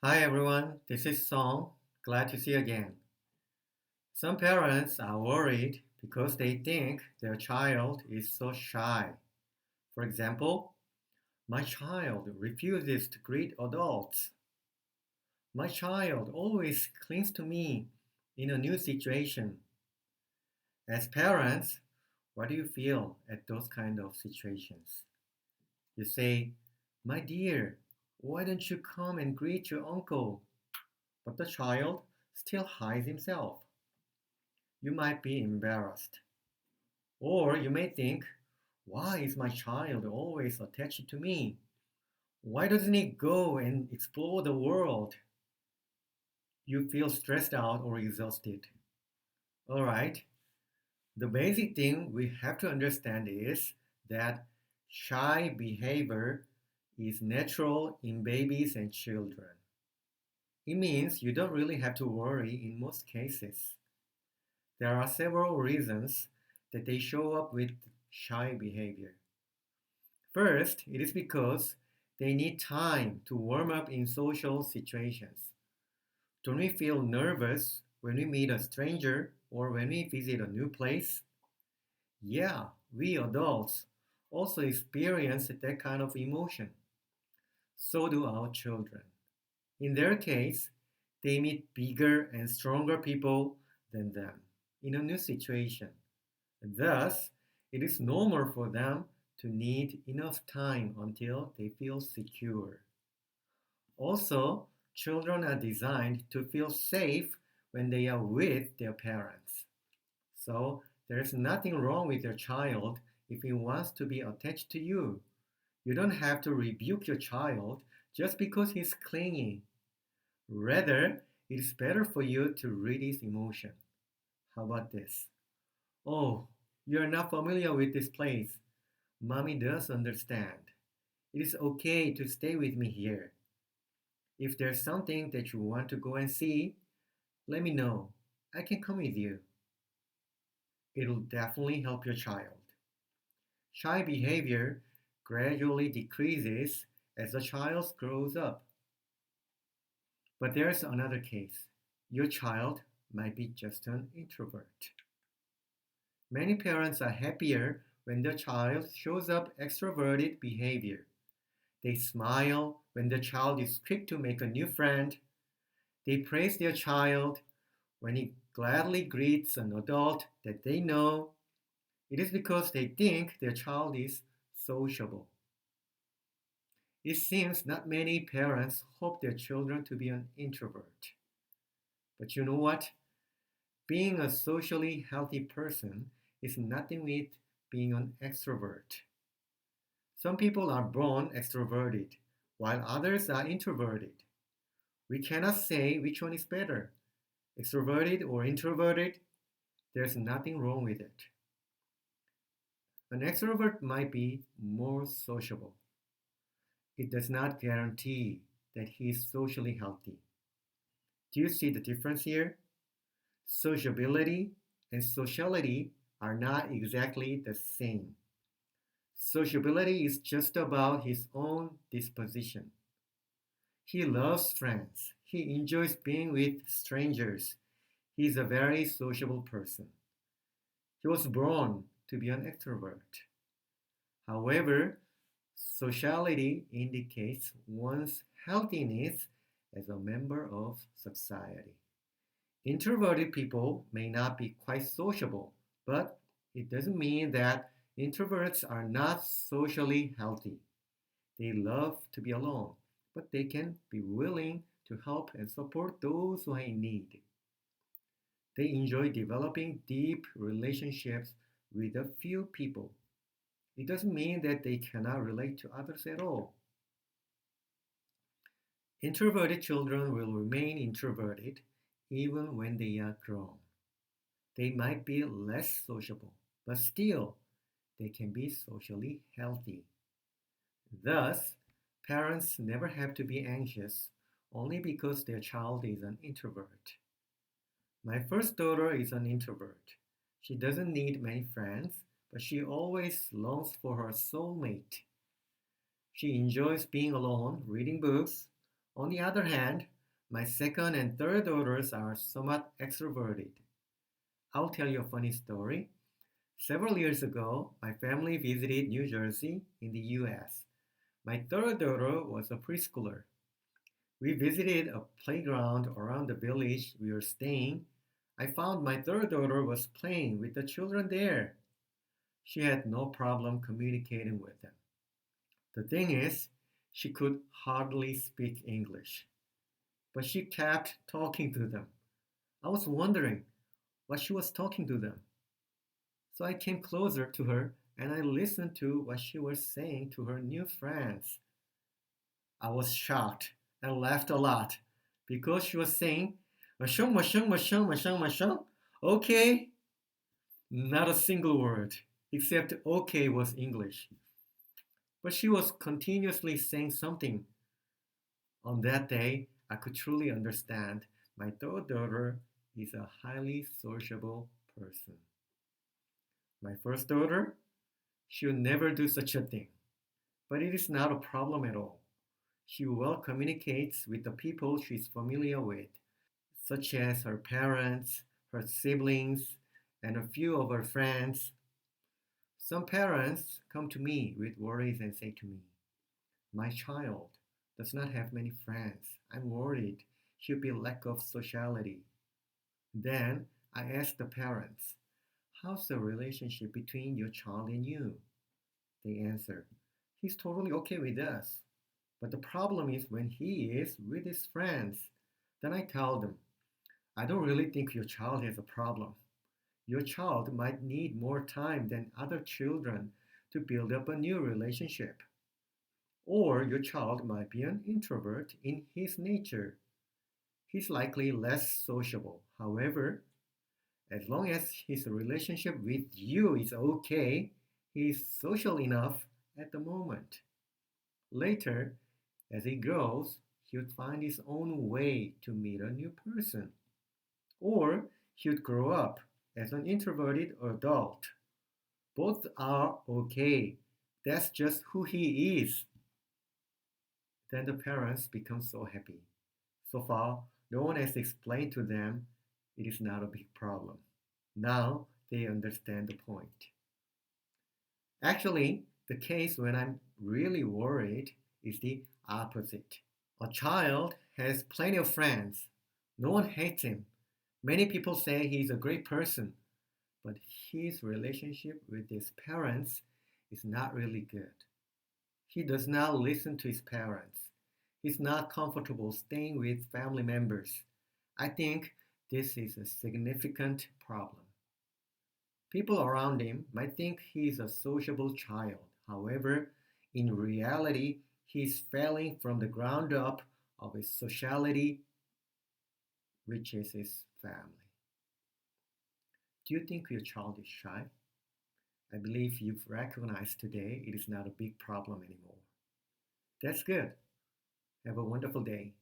Hi everyone, this is Song. Glad to see you again. Some parents are worried because they think their child is so shy. For example, my child refuses to greet adults. My child always clings to me in a new situation. As parents, what do you feel at those kind of situations? You say, my dear, why don't you come and greet your uncle? But the child still hides himself. You might be embarrassed. Or you may think, why is my child always attached to me? Why doesn't he go and explore the world? You feel stressed out or exhausted. Alright, the basic thing we have to understand is that shy behavior is natural in babies and children. It means you don't really have to worry in most cases. There are several reasons that they show up with shy behavior. First, it is because they need time to warm up in social situations. Don't we feel nervous when we meet a stranger or when we visit a new place? Yeah, we adults also experience that kind of emotion. So do our children. In their case, they meet bigger and stronger people than them in a new situation. Thus, it is normal for them to need enough time until they feel secure. Also, children are designed to feel safe when they are with their parents. So, there is nothing wrong with your child if he wants to be attached to you. You don't have to rebuke your child just because he's clingy. Rather, it is better for you to read his emotion. How about this? Oh, you're not familiar with this place. Mommy does understand. It is okay to stay with me here. If there's something that you want to go and see, let me know. I can come with you. It'll definitely help your child. Shy behavior gradually decreases as the child grows up. But there's another case. Your child might be just an introvert. Many parents are happier when their child shows up extroverted behavior. They smile when the child is quick to make a new friend. They praise their child when he gladly greets an adult that they know. It is because they think their child is sociable. It seems not many parents hope their children to be an introvert. But you know what? Being a socially healthy person is nothing with being an extrovert. Some people are born extroverted, while others are introverted. We cannot say which one is better, extroverted or introverted. There's nothing wrong with it. An extrovert might be more sociable. It does not guarantee that he is socially healthy. Do you see the difference here? Sociability and sociality are not exactly the same. Sociability is just about his own disposition. He loves friends. He enjoys being with strangers. He is a very sociable person. He was born to be an extrovert. However, sociality indicates one's healthiness as a member of society. Introverted people may not be quite sociable, but it doesn't mean that introverts are not socially healthy. They love to be alone, but they can be willing to help and support those who are in need. They enjoy developing deep relationships with a few people. It doesn't mean that they cannot relate to others at all. Introverted children will remain introverted even when they are grown. They might be less sociable, but still, they can be socially healthy. Thus, parents never have to be anxious only because their child is an introvert. My first daughter is an introvert. She doesn't need many friends, but she always longs for her soulmate. She enjoys being alone, reading books, On the other hand, my second and third daughters are somewhat extroverted. I'll tell you a funny story. Several years ago, my family visited New Jersey in the US. My third daughter was a preschooler. We visited a playground around the village we were staying. I found my third daughter was playing with the children there. She had no problem communicating with them. The thing is, she could hardly speak English, but she kept talking to them. I was wondering what she was talking to them. So I came closer to her and I listened to what she was saying to her new friends. I was shocked and laughed a lot because she was saying, Mashong, mashong, mashong, mashong, mashong. Okay. Not a single word, except okay was English. But she was continuously saying something. On that day, I could truly understand my third daughter is a highly sociable person. My first daughter, she would never do such a thing, but it is not a problem at all. She well communicates with the people she is familiar with, such as her parents, her siblings, and a few of her friends. Some parents come to me with worries and say to me, my child does not have many friends. I'm worried she'll be lack of sociality. Then I ask the parents, how's the relationship between your child and you? They answer, he's totally okay with us. But the problem is when he is with his friends. Then I tell them, I don't really think your child has a problem. Your child might need more time than other children to build up a new relationship. Or your child might be an introvert in his nature. He's likely less sociable. However, as long as his relationship with you is okay, he is social enough at the moment. Later, as he grows, he would find his own way to meet a new person. Or he would grow up as an introverted adult. Both are okay. That's just who he is. Then the parents become so happy. So far, no one has explained to them it is not a big problem. Now they understand the point. Actually, the case when I'm really worried is the opposite. A child has plenty of friends. No one hates him. Many people say he's a great person, but his relationship with his parents is not really good. He does not listen to his parents. He's not comfortable staying with family members. I think this is a significant problem. People around him might think he's a sociable child. However, in reality, he's failing from the ground up of his sociality, which is his family. Do you think your child is shy? I believe you've recognized today it is not a big problem anymore. That's good. Have a wonderful day.